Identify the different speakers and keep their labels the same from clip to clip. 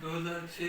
Speaker 1: 2006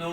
Speaker 1: 9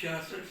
Speaker 1: 66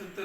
Speaker 1: 70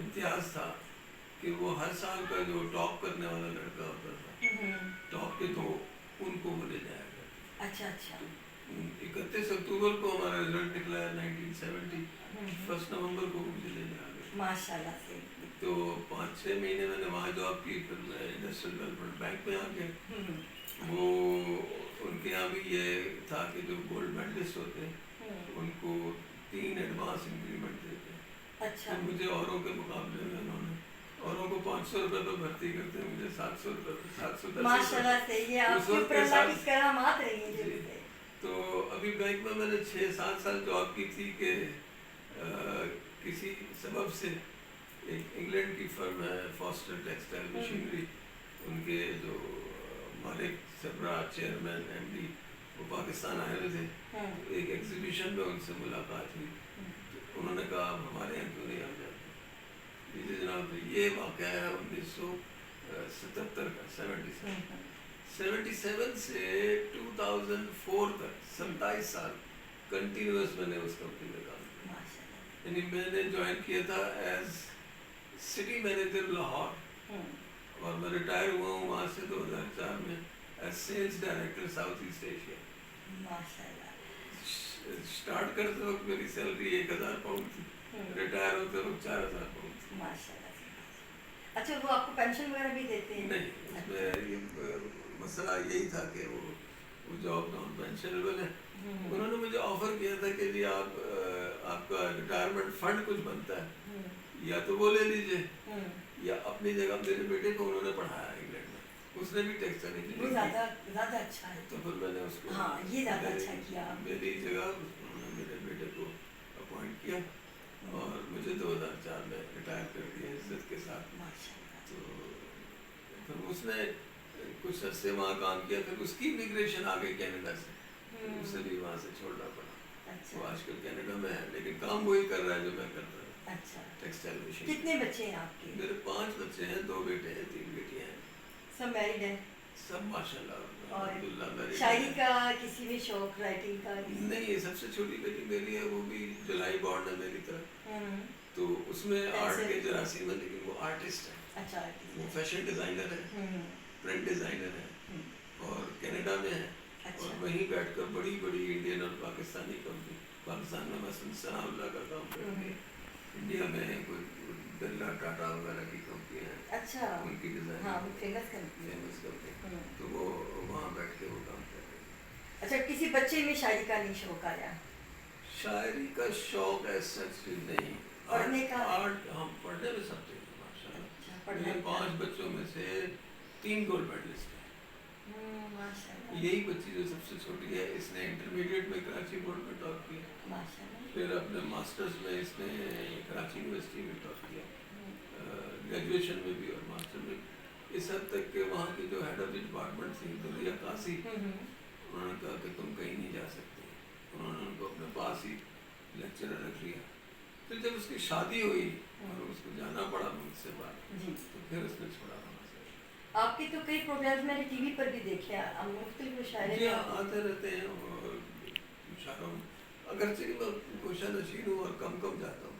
Speaker 1: امتیاز تھا کہ وہ ہر سال کا جو ٹاپ کرنے والا لڑکا ہوتا تھا ٹاپ کے تو ان کو وہ لے جایا گیا.
Speaker 2: اچھا اچھا.
Speaker 1: 31 اکتوبر کو ہمارا رزلٹ نکلا ہے 1970. 1 نومبر کو مجھے لے جایا گیا.
Speaker 2: ماشاء اللہ سے.
Speaker 1: تو 5-6 مہینے میں نے وہاں جاب کی. پھر میں انڈسٹریل ڈیولپمنٹ بینک میں آ کے وہ ان کے یہاں بھی یہ تھا کہ جو گولڈ میڈلسٹ ہوتے ہیں ان کو 3 ایڈوانس انکریمنٹ دیتے ہیں.
Speaker 2: اچھا.
Speaker 1: مجھے اوروں کے مقابلے میں انہوں نے اوروں کو 500 روپے پہ بھرتی کرتے ہیں, مجھے 700 روپے 710.
Speaker 2: ماشاء اللہ سے. یہ آپ کے اوپر اللہ کی کرامات رہی ہیں.
Speaker 1: جی. تو ابھی بینک میں نے 6-7 سال جاب کی تھی کہ کسی سبب سے ایک انگلینڈ کی فرم ہے فاسٹر ٹیکسٹائل مشینری, ان کے جو مالک سربراہ چیئرمین ایم ڈی وہ پاکستان آئے ہوئے تھے. ایک ایگزیبیشن میں ان سے ملاقات ہوئی. انہوں نے کہا آپ ہمارے یہاں کیوں نہیں آ جاتے. جی جناب. یہ واقعہ ہے 1977 کا. 77 سے 2004 تک 27 سال کنٹینیوس میں نے اس کمپنی میں کام کیا. یعنی میں نے جوائن کیا تھا ایز سٹی مینیجر لاہور اور میں ریٹائر ہوا ہوں وہاں سے 2004 میں as sales director south east Asia. Start کرتے وقت میری سیلری 1000 پاؤنڈ تھی, ریٹائر ہوتے وقت 4000 پاؤنڈ تھی.
Speaker 2: اچھا. وہ آپ کو پینشن وغیرہ بھی دیتے ہیں؟
Speaker 1: نہیں, اس میں مسئلہ یہی تھا کہ وہ جاب نان پینشنیبل ہے. انہوں نے مجھے آفر کیا تھا کہ جی آپ کا ریٹائرمنٹ فنڈ کچھ بنتا ہے یا تو وہ لے لیجیے یا اپنی جگہ. میرے بیٹے کو انہوں نے پڑھایا انگلینڈ میں, اس نے بھی ٹیکسٹائل انجینئرنگ
Speaker 2: زیادہ اچھا ہے.
Speaker 1: تو پھر میں نے اس کو
Speaker 2: یہ زیادہ اچھا کیا.
Speaker 1: میری جگہ انہوں نے میرے بیٹے کو اپوائنٹ کیا اور مجھے 2004 میں ریٹائر کر دیا عزت کے ساتھ. تو پھر اس نے کچھ عرصے وہاں کام کیا. پھر اس کی امیگریشن آ گئی کینیڈا سے, اسے بھی وہاں سے چھوڑنا پڑا. وہ آج کل کینیڈا میں ہے لیکن کام وہی کر رہا ہے جو میں کرتا ہوں.
Speaker 2: اچھا.
Speaker 1: Textile machine.
Speaker 2: کتنے بچے ہیں آپ کے؟
Speaker 1: میرے 5 بچے ہیں, 2 بیٹے ہیں 3 بیٹیاں ہیں.
Speaker 2: سب میرڈ ہیں؟
Speaker 1: سب ماشاءاللہ.
Speaker 2: اور شاعری کا کسی بھی شوق, رائٹنگ کا؟
Speaker 1: نہیں, سب سے چھوٹی بیٹی میری ہے, وہ بھی جولائی بورن ہے میری طرح. تو اس میں آرٹ کے جراثیم ہے لیکن وہ آرٹسٹ ہے.
Speaker 2: اچھا.
Speaker 1: وہ فیشن ڈیزائنر ہے, پرنٹ ڈیزائنر ہے اور کینیڈا میں ہے. اور وہیں بیٹھ کر بڑی بڑی انڈین اور پاکستانی کمپنی, پاکستان میں مثلا ثناء اللہ کا کام کرتی ہے, انڈیا میں کوئی برلا ٹاٹا وغیرہ کی کمپنی ہے.
Speaker 2: اچھا.
Speaker 1: ان کی ڈیزائن.
Speaker 2: ہاں, وہ فیمس کمپنی.
Speaker 1: تو وہ وہاں بیٹھ کے وہ کام کر رہے ہیں.
Speaker 2: اچھا. کسی بچے میں شاعری کا نہیں شوق آیا؟
Speaker 1: شاعری کا شوق ایسا نہیں.
Speaker 2: پڑھنے کا؟
Speaker 1: آرٹ ہم پڑھنے میں سب تھے ماشاء اللہ. میرے 5 بچوں میں سے 3 گولڈ میڈلسٹ ہیں. یہی بچی جو سب سے چھوٹی ہے, اس نے انٹرمیڈیٹ میں کراچی بورڈ میں ٹاپ کیا. پھر اپنے ماسٹرز میں اس نے کراچی یونیورسٹی میں ٹاپ کیا, گریجویشن میں بھی اور ماسٹر میں بھی. اس حد تک کہ وہاں کی جو ہیڈ آف ڈپارٹمنٹ تھی دلیا قاسی, انہوں نے کہا کہ تم کہیں نہیں جا سکتے. انہوں نے ان کو اپنے پاس ہی لیکچرر رکھ لیا. پھر جب اس کی شادی ہوئی اور اس کو جانا پڑا مجھ سے بعد, تو پھر اس نے چھوڑا.
Speaker 2: آپ کے تو کئی پروگرامز میں نے ٹی وی پر بھی دیکھے ہیں, مختلف مشاعرے.
Speaker 1: جی ہاں, آتے رہتے ہیں اور مشاعروں میں اگرچہ میں گوشہ نشین ہوں اور کم جاتا ہوں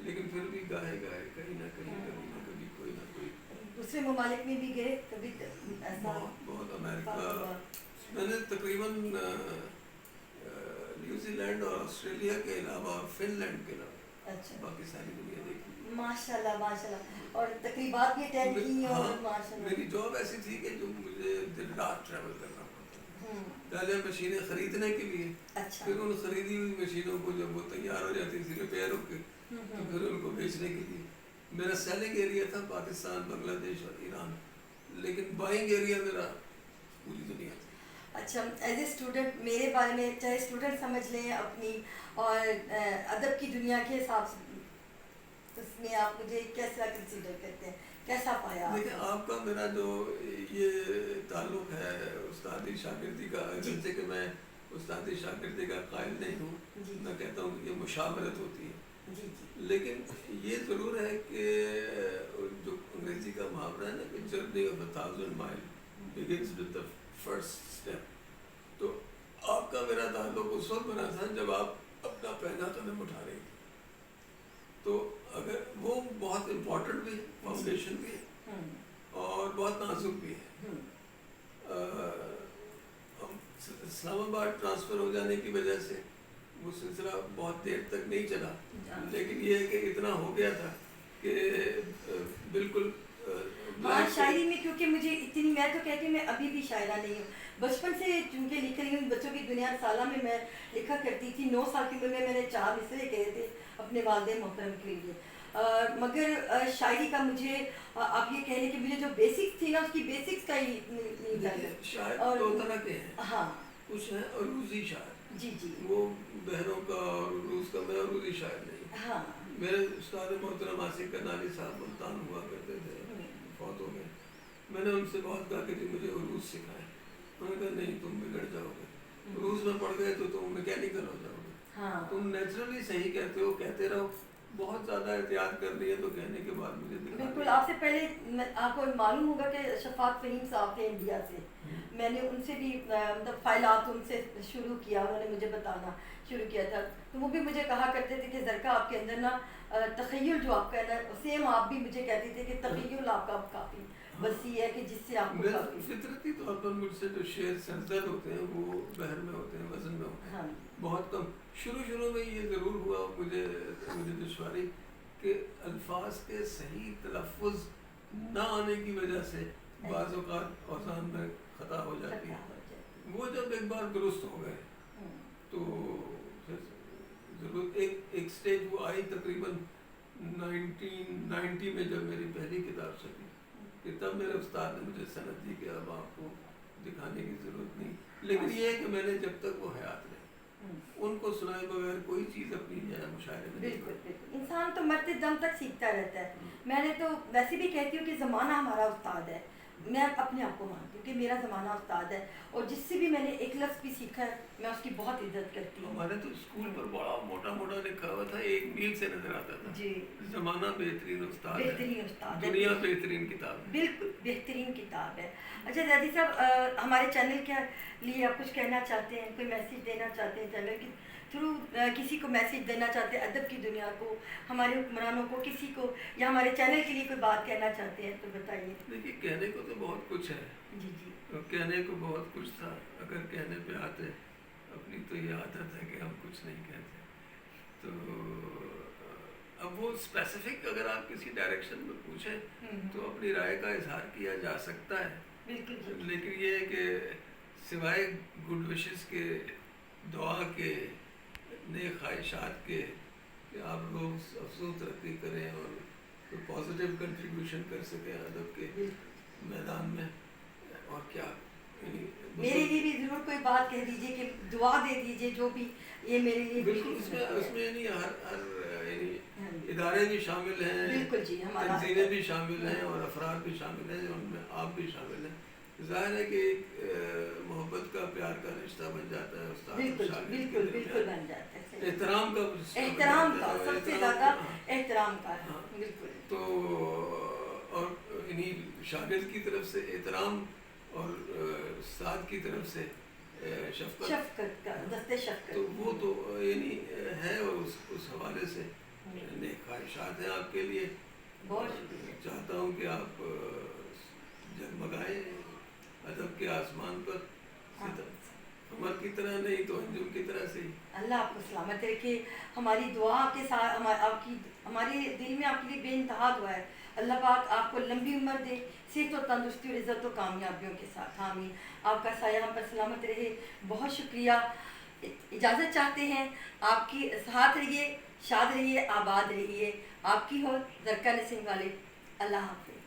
Speaker 1: لیکن پھر بھی گائے کہیں نہ کہیں کبھی نہ کبھی کوئی نہ کوئی.
Speaker 2: دوسرے ممالک میں بھی گئے کبھی ایسا؟
Speaker 1: بہت امریکہ میں نے تقریباً نیوزی لینڈ اور آسٹریلیا کے علاوہ فن لینڈ کے علاوہ باقی ساری دنیا دیکھی.
Speaker 2: ماشاء اللہ ماشاء اللہ. اور تقریبات بھی اٹینڈ کی. اور ماشاء اللہ
Speaker 1: میری جاب ایسی تھی کہ جو مجھے دن رات ٹریول کرنا پڑتا. پہلے مشینیں خریدنے کے لیے, پھر ان خریدی ہوئی مشینوں کو جب وہ تیار ہو جاتی تھی ریپیئر ہو کے, تو پھر ان کو بیچنے کے لیے. میرا سیلنگ ایریا تھا پاکستان, بنگلہ دیش اور ایران, لیکن بائنگ ایریا میرا پوری دنیا تھی.
Speaker 2: اچھا. ایز اے اسٹوڈنٹ میرے بارے میں, چاہے اسٹوڈنٹ سمجھ لیں اپنی, اور ادب کی دنیا کے حساب سے اس میں آپ مجھے کیسا کنسیڈر کرتے ہیں, کیسا پایا؟
Speaker 1: دیکھیں, آپ کا میرا جو یہ تعلق ہے استادی شاگردی کا, جیسے کہ میں استادی شاگردی کا قائل نہیں ہوں, میں کہتا ہوں کہ یہ مشاورت ہوتی ہے. لیکن یہ ضرور ہے کہ جو انگریزی کا محاورہ ہے نا کہ جرنی آف 1000 مائل begins with the first step, تو آپ کا میرا تعلق اس وقت بنا تھا جب آپ اپنا پہلا قدم اٹھا رہی تھی. تو اگر وہ بہت امپورٹنٹ بھی ہے، فاؤنڈیشن بھی ہے اور بہت نازک بھی ہے. اسلام آباد ٹرانسفر ہو جانے کی وجہ سے وہ سلسلہ بہت دیر تک نہیں چلا، لیکن یہ ہے کہ اتنا ہو گیا تھا کہ بالکل
Speaker 2: ہاں شاعری میں کیونکہ مجھے اتنی، میں تو کہتی ہوں میں ابھی بھی شاعرہ نہیں ہوں، بچپن سے چونکہ لکھ رہی ہوں. بچوں کی دنیا سالہ میں لکھا کرتی تھی. 9 سال کی عمر میں نے 4 مصرعے کہے تھے اپنے والدین محترم کے لیے. مگر شاعری کا مجھے آپ یہ کہہ لیں کہ مجھے جو بیسکس تھی نا اس کی بیسکس کا ہی نہیں تھا.
Speaker 1: شاعر دو طرح کے ہیں.
Speaker 2: ہاں
Speaker 1: کچھ ہیں عروضی شاعر،
Speaker 2: جی جی
Speaker 1: وہ بہروں کا اور عروض کا. میں عروضی شاعر نہیں.
Speaker 2: ہاں
Speaker 1: میرے استاد محترم آصف کنانی صاحب ملتان ہوا کرتے تھے، فوت ہو گئے. میں نے ان سے بہت کہا کہ مجھے عروض سکھائیں. انہوں نے کہا نہیں تم بگڑ جاؤ گے، عروض میں پڑھ گئے تو تم میکینیکل ہو جاؤ گے. تم نیچرلی صحیح کہتے ہو، کہتے رہو. بہت زیادہ احتیاط کر رہی ہے تو کہنے کے بعد مجھے
Speaker 2: بالکل. آپ سے پہلے آپ کو معلوم ہوگا کہ شفاعت فہیم صاحب تھے انڈیا سے. میں نے ان سے بھی مطلب فائلات ان سے شروع کیا، انہوں نے مجھے بتانا شروع کیا تھا. تو وہ بھی مجھے کہا کرتے تھے کہ زرکا آپ کے اندر نا تخیل جو آپ کا ہے نا، سیم آپ بھی مجھے کہتے تھے کہ تخیل آپ کا کافی وسیع ہے کہ جس سے آپ کو
Speaker 1: فطرتی طور پر مجھ سے جو شعر سرزد ہوتے ہیں وہ بحر میں ہوتے ہیں، وزن میں ہوتے ہیں. بہت کم. شروع میں یہ ضرور ہوا مجھے دشواری کہ الفاظ کے صحیح تلفظ نہ آنے کی وجہ سے بعض اوقات اوزان میں خطا ہو جاتی ہے. وہ جب ایک بار درست ہو گئے تو ضرور ایک سٹیج وہ آئی تقریباً 1990 میں جب میری پہلی کتاب چھپی کہ تب میرے استاد نے مجھے سند دی کہ اب آپ کو دکھانے کی ضرورت نہیں. لیکن یہ ہے کہ میں نے جب تک وہ حیات رہے ان کو سنائے بغیر کوئی چیز اپنی مشاعرے میں.
Speaker 2: بالکل بالکل. انسان تو مرتے دم تک سیکھتا رہتا ہے. میں نے تو ویسے بھی کہتی ہوں کہ زمانہ ہمارا استاد ہے. میں اپنے آپ کو مانتی ہوں کہ میرا زمانہ استاد ہے، اور جس سے بھی میں نے ایک لفظ بھی سیکھا ہے میں اس کی بہت عزت کرتی ہوں.
Speaker 1: ہمارے تو اسکول پر بڑا موٹا موٹا لکھا ہوا تھا، 1 میل سے نظر آتا تھا
Speaker 2: جی
Speaker 1: زمانہ بہترین استاد ہے،
Speaker 2: بہترین استاد ہے،
Speaker 1: دنیا بہترین کتاب ہے.
Speaker 2: بالکل بہترین کتاب ہے. اچھا زیادی صاحب، ہمارے چینل کے لیے آپ کچھ کہنا چاہتے ہیں، کوئی میسیج دینا چاہتے ہیں چینل کے تھرو، کسی کو میسیج دینا چاہتے ہیں ادب کی دنیا کو، ہمارے حکمرانوں کو، کسی کو، یا ہمارے چینل کے لیے کوئی بات کہنا چاہتے ہیں تو بتائیے.
Speaker 1: دیکھیے کہنے کو تو بہت کچھ ہے.
Speaker 2: جی جی
Speaker 1: کہنے کو بہت کچھ تھا، اگر کہنے پہ آتے اپنی تو یہ عادت ہے کہ ہم کچھ نہیں کہتے. تو اب وہ اسپیسیفک اگر آپ کسی ڈائریکشن میں پوچھیں تو اپنی رائے کا اظہار کیا جا سکتا ہے.
Speaker 2: بالکل.
Speaker 1: لیکن یہ ہے کہ سوائے گڈ وشز کے، دعا کے، نیک خواہشات کے کہ آپ لوگ افزوں ترقی کریں اور کوئی پازیٹیو کنٹریبیوشن کر سکیں ادب کے میدان میں، اور کیا.
Speaker 2: میرے لیے بھی ضرور کوئی بات کہہ دیجیے کہ دعا دے دیجیے، جو بھی یہ میرے لیے.
Speaker 1: بالکل. اس میں یعنی ہر یعنی ادارے بھی شامل ہیں،
Speaker 2: بالکل جی، ہمارا
Speaker 1: تنظیمیں بھی شامل ہیں اور افراد بھی شامل ہیں، ان میں آپ بھی شامل ہیں. ظاہر ہے کہ ایک محبت کا، پیار کا رشتہ بن جاتا ہے استاد اور شاگرد.
Speaker 2: بالکل بالکل بن جاتا ہے.
Speaker 1: احترام کا،
Speaker 2: سب سے زیادہ احترام کا. بالکل.
Speaker 1: تو اور یعنی شاگرد کی طرف سے احترام اور استاد کی طرف سے شفقت
Speaker 2: کا دستے شفقت،
Speaker 1: تو وہ تو یعنی ہے. اور اس حوالے سے نیک خواہشات ہیں آپ کے لیے.
Speaker 2: بہت
Speaker 1: چاہتا ہوں کہ آپ جگمگائیں ادب کے آسمان پر، عمر کی طرح نہیں تو انجم کی طرح سے.
Speaker 2: اللہ آپ کو سلامت رکھے. ہماری دعا آپ کے ساتھ، آپ کی، ہمارے دل میں آپ کے لیے بے انتہا دعا ہے. اللہ پاک آپ کو لمبی عمر دے، صحت و تندرستی اور عزت و کامیابیوں کے ساتھ. آمین. آپ کا سایہ ہم پر سلامت رہے. بہت شکریہ. اجازت چاہتے ہیں آپ کی ساتھ رہیے، شاد رہیے، آباد رہیے. آپ کی ہو زرکا نسیم غالب. اللہ حافظ.